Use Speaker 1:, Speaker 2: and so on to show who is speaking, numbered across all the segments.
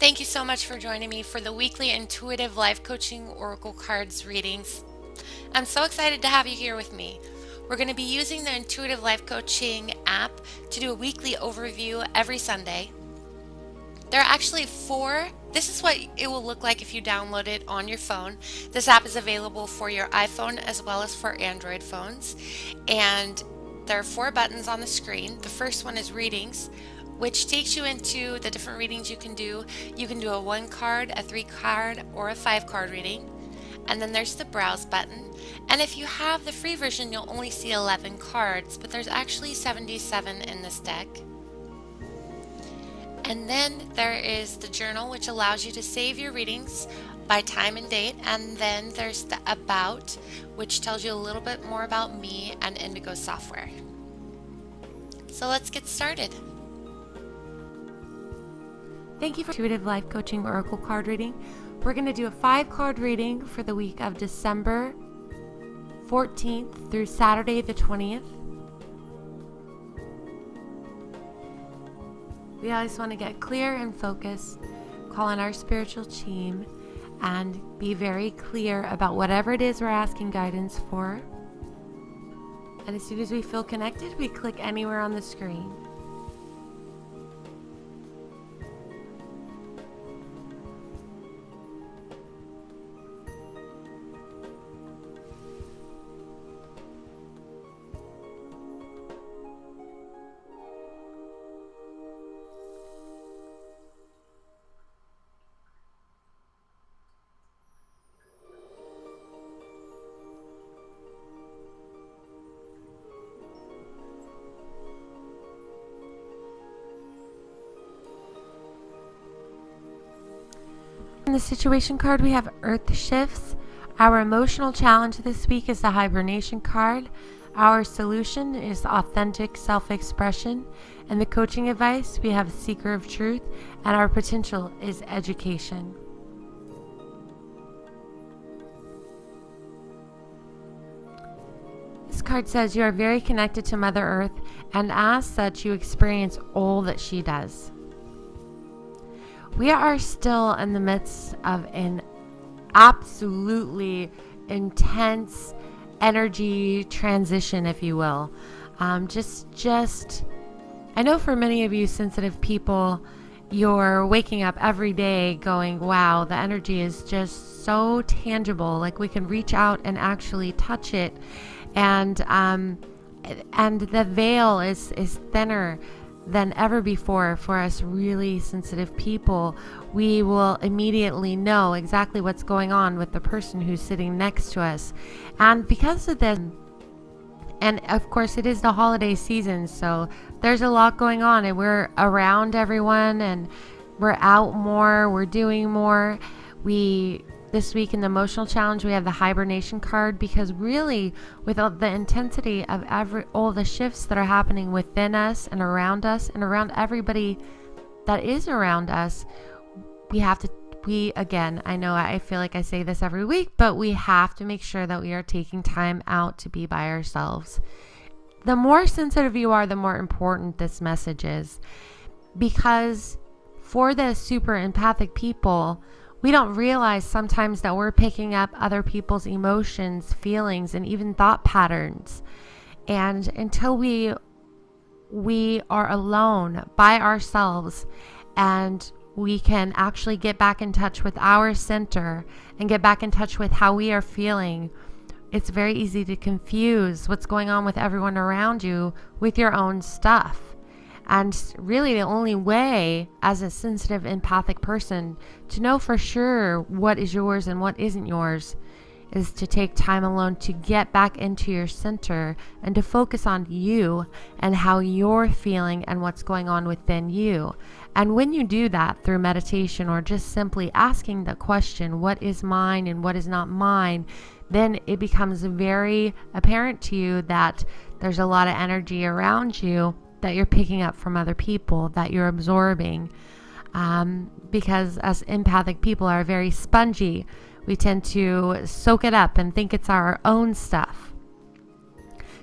Speaker 1: Thank you so much for joining me for the weekly Intuitive Life Coaching Oracle Cards readings. I'm so excited to have you here with me. We're going to be using the Intuitive Life Coaching app to do a weekly overview every Sunday. There are actually this is what it will look like if you download it on your phone. This app is available for your iPhone as well as for Android phones. And there are 4 buttons on the screen. The first one is readings, which takes you into the different readings you can do. You can do a 1 card, a 3 card, or a 5 card reading. And then there's the browse button. And if you have the free version, you'll only see 11 cards, but there's actually 77 in this deck. And then there is the journal, which allows you to save your readings by time and date. And then there's the about, which tells you a little bit more about me and Indigo software. So let's get started. Thank you for Intuitive Life Coaching Oracle card reading. We're going to do a 5 card reading for the week of December 14th through Saturday the 20th. We always want to get clear and focused, call on our spiritual team, and be very clear about whatever it is we're asking guidance for. And as soon as we feel connected, we click anywhere on the screen. In the situation card, we have Earth Shifts. Our emotional challenge this week is the Hibernation card. Our solution is authentic self-expression. And the coaching advice, we have Seeker of Truth. And our potential is education. This card says you are very connected to Mother Earth, and as such, you experience all that she does. We are still in the midst of an absolutely intense energy transition, if you will. I know for many of you sensitive people, you're waking up every day going, wow, the energy is just so tangible. Like we can reach out and actually touch it. And the veil is thinner than ever before for us really sensitive people. We will immediately know exactly what's going on with the person who's sitting next to us. And because of this, and of course it is the holiday season, so there's a lot going on and we're around everyone and we're out more, we're doing more. This week in the emotional challenge, we have the Hibernation card because really with all the intensity of all the shifts that are happening within us and around everybody that is around us, I know I feel like I say this every week, but we have to make sure that we are taking time out to be by ourselves. The more sensitive you are, the more important this message is, because for the super empathic people, we don't realize sometimes that we're picking up other people's emotions, feelings, and even thought patterns. And until we are alone by ourselves and we can actually get back in touch with our center and get back in touch with how we are feeling, it's very easy to confuse what's going on with everyone around you with your own stuff. And really the only way as a sensitive, empathic person to know for sure what is yours and what isn't yours is to take time alone to get back into your center and to focus on you and how you're feeling and what's going on within you. And when you do that through meditation or just simply asking the question, what is mine and what is not mine, then it becomes very apparent to you that there's a lot of energy around you that you're picking up from other people, that you're absorbing. Because as empathic people are very spongy, we tend to soak it up and think it's our own stuff.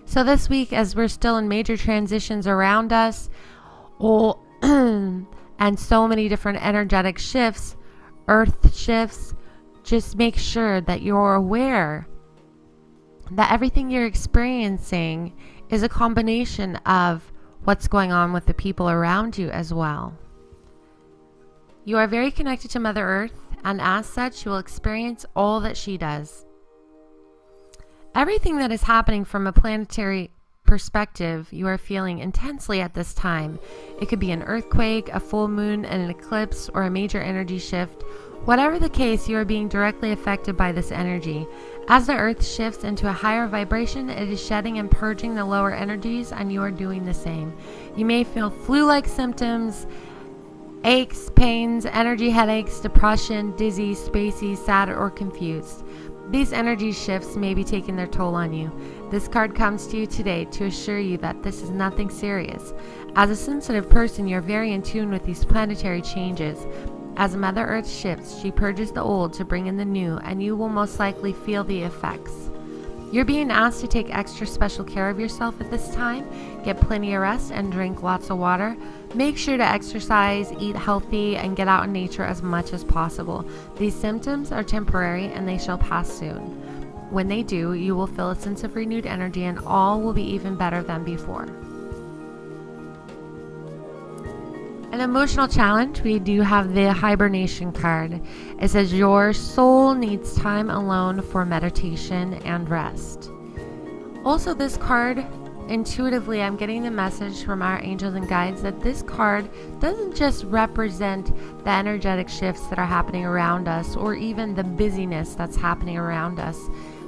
Speaker 1: So this week, as we're still in major transitions around us, and so many different energetic shifts, earth shifts. Just make sure that you're aware that everything you're experiencing is a combination of what's going on with the people around you as well. You are very connected to Mother Earth, and as such, you will experience all that she does. Everything that is happening from a planetary perspective, you are feeling intensely at this time. It could be an earthquake, a full moon, an eclipse, or a major energy shift. Whatever the case, you are being directly affected by this energy. As the earth shifts into a higher vibration, it is shedding and purging the lower energies, and you are doing the same. You may feel flu-like symptoms, aches, pains, energy headaches, depression, dizzy, spacey, sad, or confused. These energy shifts may be taking their toll on you. This card comes to you today to assure you that this is nothing serious. As a sensitive person, you're very in tune with these planetary changes. As Mother Earth shifts, she purges the old to bring in the new, and you will most likely feel the effects. You're being asked to take extra special care of yourself at this time. Get plenty of rest and drink lots of water. Make sure to exercise, eat healthy, and get out in nature as much as possible. These symptoms are temporary and they shall pass soon. When they do, you will feel a sense of renewed energy and all will be even better than before. An emotional challenge, we do have the hibernation card. It says your soul needs time alone for meditation and rest. Also, this card, intuitively, I'm getting the message from our angels and guides that this card doesn't just represent the energetic shifts that are happening around us or even the busyness that's happening around us.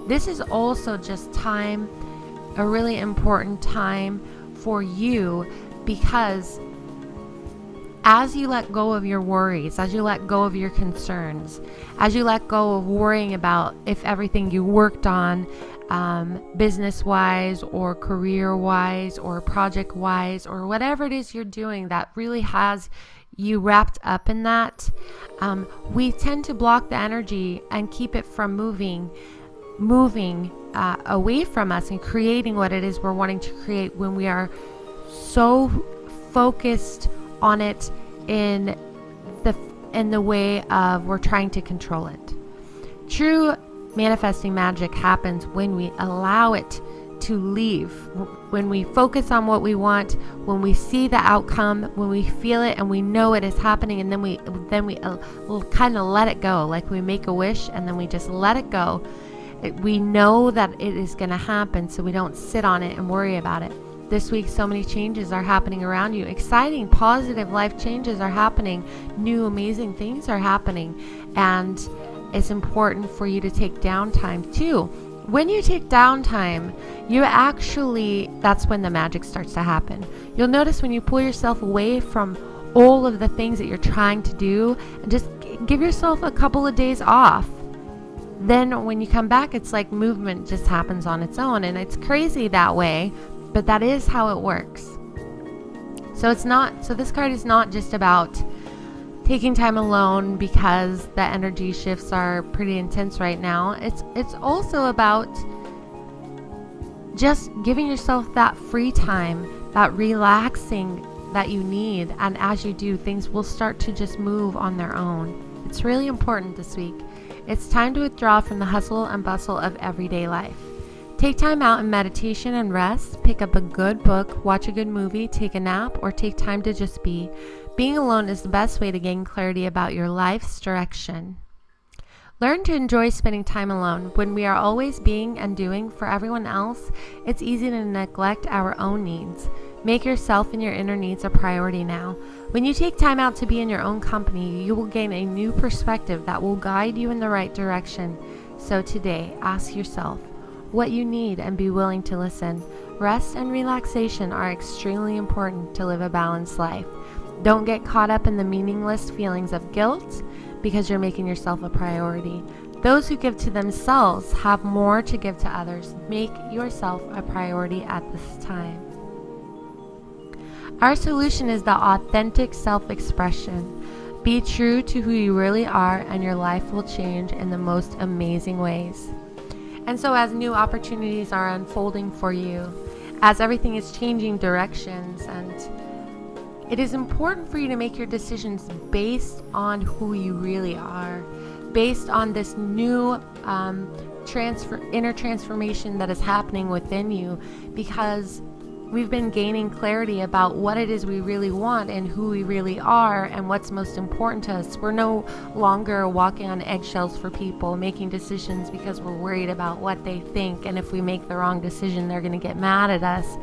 Speaker 1: This is also just time, a really important time for you, because as you let go of your worries, as you let go of your concerns, as you let go of worrying about if everything you worked on, business-wise or career-wise or project-wise or whatever it is you're doing that really has you wrapped up in that, we tend to block the energy and keep it from moving away from us and creating what it is we're wanting to create when we are so focused on it in the way of we're trying to control it. True manifesting magic happens when we allow it to leave, when we focus on what we want, when we see the outcome, when we feel it and we know it is happening, and then we kind of let it go, like we make a wish and then we just let it go. We know that it is going to happen, so we don't sit on it and worry about it. This week, so many changes are happening around you. Exciting, positive life changes are happening. New, amazing things are happening. And it's important for you to take downtime too. When you take downtime, that's when the magic starts to happen. You'll notice when you pull yourself away from all of the things that you're trying to do and just give yourself a couple of days off. Then when you come back, it's like movement just happens on its own. And it's crazy that way, but that is how it works. So this card is not just about taking time alone because the energy shifts are pretty intense right now. It's also about just giving yourself that free time, that relaxing that you need. And as you do, things will start to just move on their own. It's really important this week. It's time to withdraw from the hustle and bustle of everyday life. Take time out in meditation and rest. Pick up a good book, watch a good movie, take a nap, or take time to just be. Being alone is the best way to gain clarity about your life's direction. Learn to enjoy spending time alone. When we are always being and doing for everyone else, it's easy to neglect our own needs. Make yourself and your inner needs a priority now. When you take time out to be in your own company, you will gain a new perspective that will guide you in the right direction. So today, ask yourself what you need and be willing to listen. Rest and relaxation are extremely important to live a balanced life. Don't get caught up in the meaningless feelings of guilt because you're making yourself a priority. Those who give to themselves have more to give to others. Make yourself a priority at this time. Our solution is the authentic self-expression. Be true to who you really are, and your life will change in the most amazing ways. And so as new opportunities are unfolding for you, as everything is changing directions and It is important for you to make your decisions based on who you really are, based on this new inner transformation that is happening within you, because we've been gaining clarity about what it is we really want and who we really are and what's most important to us. We're no longer walking on eggshells for people, making decisions because we're worried about what they think, and if we make the wrong decision, they're going to get mad at us.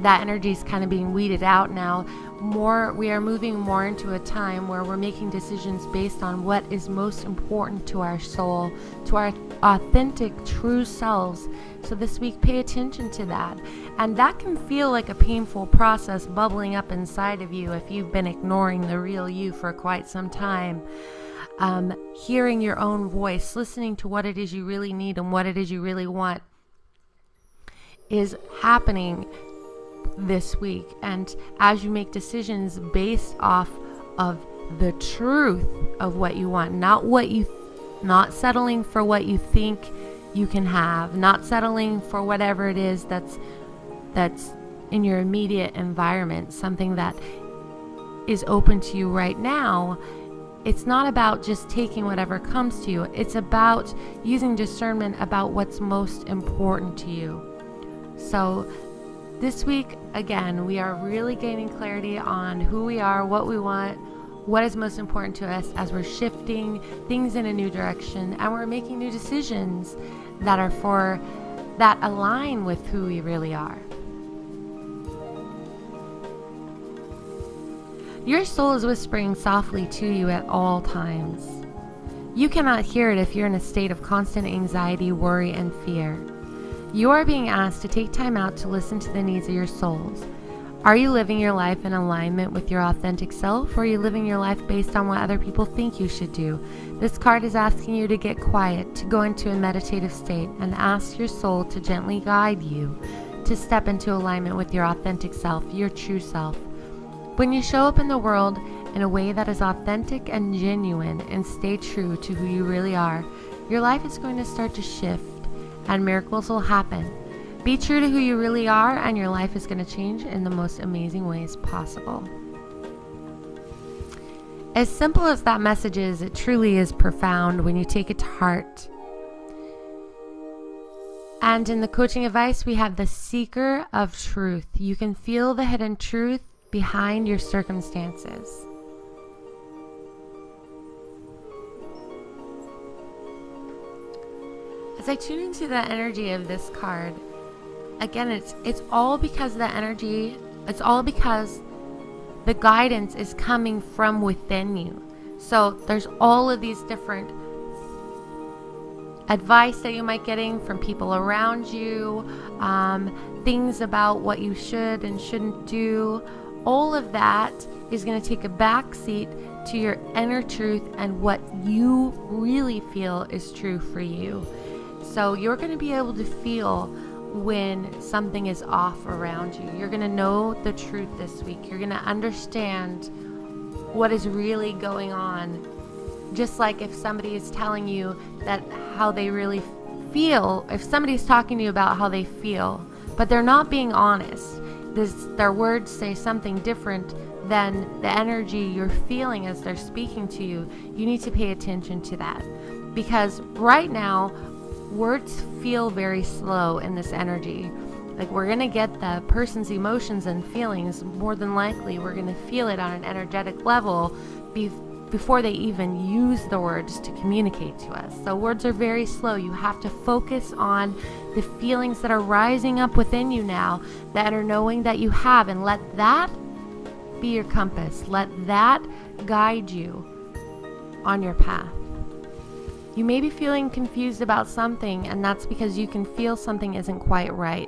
Speaker 1: That energy is kind of being weeded out now. We are moving more into a time where we're making decisions based on what is most important to our soul, to our authentic, true selves. So this week, pay attention to that. And that can feel like a painful process bubbling up inside of you if you've been ignoring the real you for quite some time. Hearing your own voice, listening to what it is you really need and what it is you really want is happening this week. And as you make decisions based off of the truth of what you want, not settling for what you think you can have, not settling for whatever it is that's in your immediate environment, something that is open to you right now. It's not about just taking whatever comes to you. It's about using discernment about what's most important to you. So this week, again, we are really gaining clarity on who we are, what we want, what is most important to us as we're shifting things in a new direction, and we're making new decisions that align with who we really are. Your soul is whispering softly to you at all times. You cannot hear it if you're in a state of constant anxiety, worry, and fear. You are being asked to take time out to listen to the needs of your souls. Are you living your life in alignment with your authentic self, or are you living your life based on what other people think you should do? This card is asking you to get quiet, to go into a meditative state, and ask your soul to gently guide you to step into alignment with your authentic self, your true self. When you show up in the world in a way that is authentic and genuine and stay true to who you really are, your life is going to start to shift and miracles will happen. Be true to who you really are, and your life is going to change in the most amazing ways possible. As simple as that message is, it truly is profound when you take it to heart. And in the coaching advice, we have the seeker of truth. You can feel the hidden truth behind your circumstances. As I tune into the energy of this card, again, it's all because the guidance is coming from within you. So there's all of these different advice that you might getting from people around you, things about what you should and shouldn't do. All of that is going to take a back seat to your inner truth and what you really feel is true for you. So you're going to be able to feel when something is off around you. You're going to know the truth this week. You're going to understand what is really going on. Just like if somebody is telling you that how they really feel, if somebody's talking to you about how they feel, but they're not being honest, their words say something different than the energy you're feeling as they're speaking to you, you need to pay attention to that. Because right now, words feel very slow in this energy. Like, we're going to get the person's emotions and feelings. More than likely, we're going to feel it on an energetic level before they even use the words to communicate to us. So words are very slow. You have to focus on the feelings that are rising up within you now, that are knowing that you have, and let that be your compass. Let that guide you on your path. You may be feeling confused about something, and that's because you can feel something isn't quite right.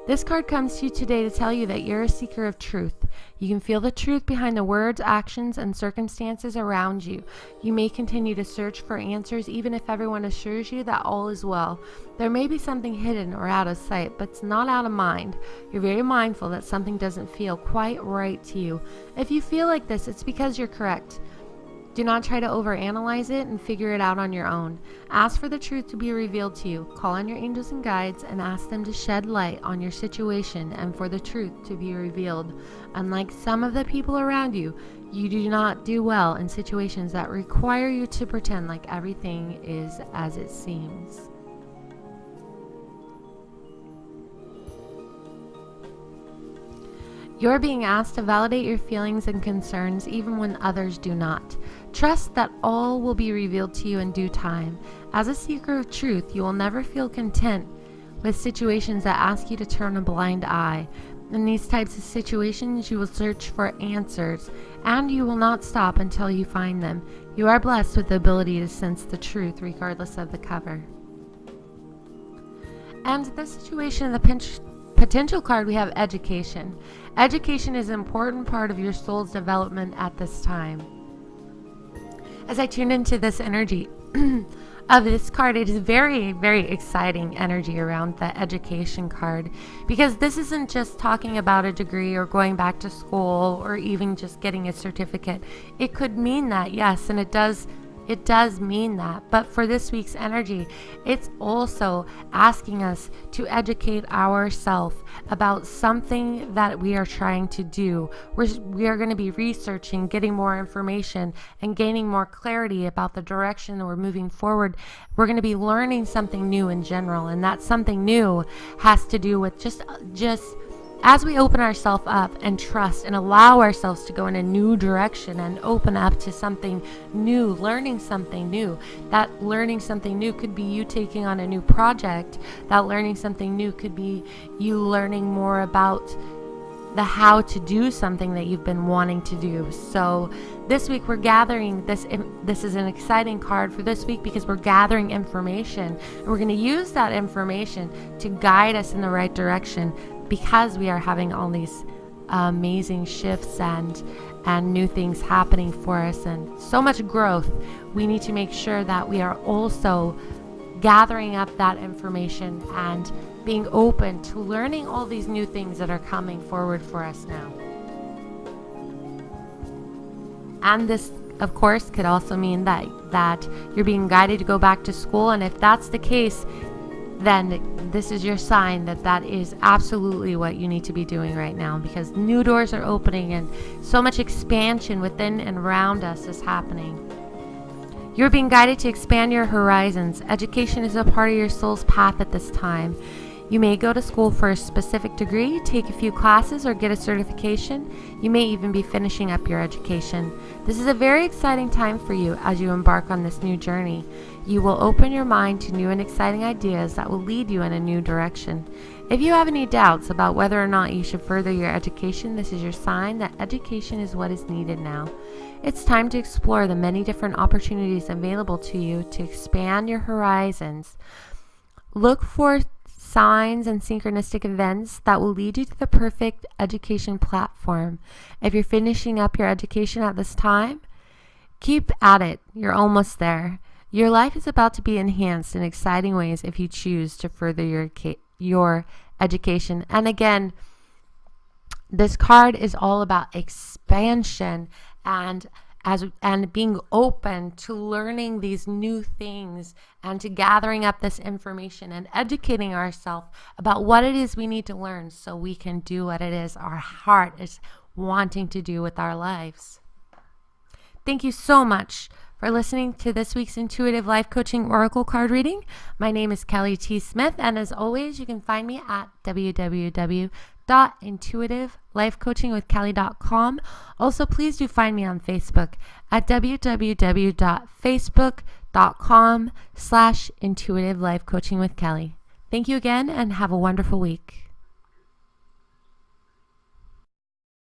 Speaker 1: This card comes to you today to tell you that you're a seeker of truth. You can feel the truth behind the words, actions, and circumstances around you. You may continue to search for answers even if everyone assures you that all is well. There may be something hidden or out of sight, but it's not out of mind. You're very mindful that something doesn't feel quite right to you. If you feel like this, it's because you're correct. Do not try to overanalyze it and figure it out on your own. Ask for the truth to be revealed to you. Call on your angels and guides and ask them to shed light on your situation and for the truth to be revealed. Unlike some of the people around you, you do not do well in situations that require you to pretend like everything is as it seems. You're being asked to validate your feelings and concerns even when others do not. Trust that all will be revealed to you in due time. As a seeker of truth, you will never feel content with situations that ask you to turn a blind eye. In these types of situations, you will search for answers, and you will not stop until you find them. You are blessed with the ability to sense the truth regardless of the cover. And the situation of the potential card, we have education. Education is an important part of your soul's development at this time. As I tune into this energy of this card, it is very, very exciting energy around the education card, because this isn't just talking about a degree or going back to school or even just getting a certificate. It could mean that, yes, and it does mean that. But for this week's energy, it's also asking us to educate ourselves about something that we are trying to do. We are going to be researching, getting more information, and gaining more clarity about the direction that we're moving forward. We're going to be learning something new in general, and that something new has to do with just as we open ourselves up and trust and allow ourselves to go in a new direction and open up to something new, learning something new. That learning something new could be you taking on a new project. That learning something new could be you learning more about the how to do something that you've been wanting to do. So this week we're gathering this is an exciting card for this week because we're gathering information, and we're going to use that information to guide us in the right direction, because we are having all these amazing shifts and new things happening for us and so much growth. We need to make sure that we are also gathering up that information and being open to learning all these new things that are coming forward for us now. And this, of course, could also mean that you're being guided to go back to school, and if that's the case, then this is your sign that is absolutely what you need to be doing right now, because new doors are opening and so much expansion within and around us is happening. You're being guided to expand your horizons. Education is a part of your soul's path at this time. You may go to school for a specific degree, take a few classes, or get a certification. You may even be finishing up your education. This is a very exciting time for you as you embark on this new journey. You will open your mind to new and exciting ideas that will lead you in a new direction. If you have any doubts about whether or not you should further your education, this is your sign that education is what is needed now. It's time to explore the many different opportunities available to you to expand your horizons. Look for signs and synchronistic events that will lead you to the perfect education platform. If you're finishing up your education at this time, keep at it. You're almost there. Your life is about to be enhanced in exciting ways if you choose to further your education. And again, this card is all about expansion and being open to learning these new things and to gathering up this information and educating ourselves about what it is we need to learn so we can do what it is our heart is wanting to do with our lives. Thank you so much for listening to this week's Intuitive Life Coaching Oracle card reading. My name is Kelly T. Smith, and as always, you can find me at www.intuitivelifecoachingwithkelly.com. Also, please do find me on Facebook at www.facebook.com/intuitive life coaching with Kelly. Thank you again, and have a wonderful week.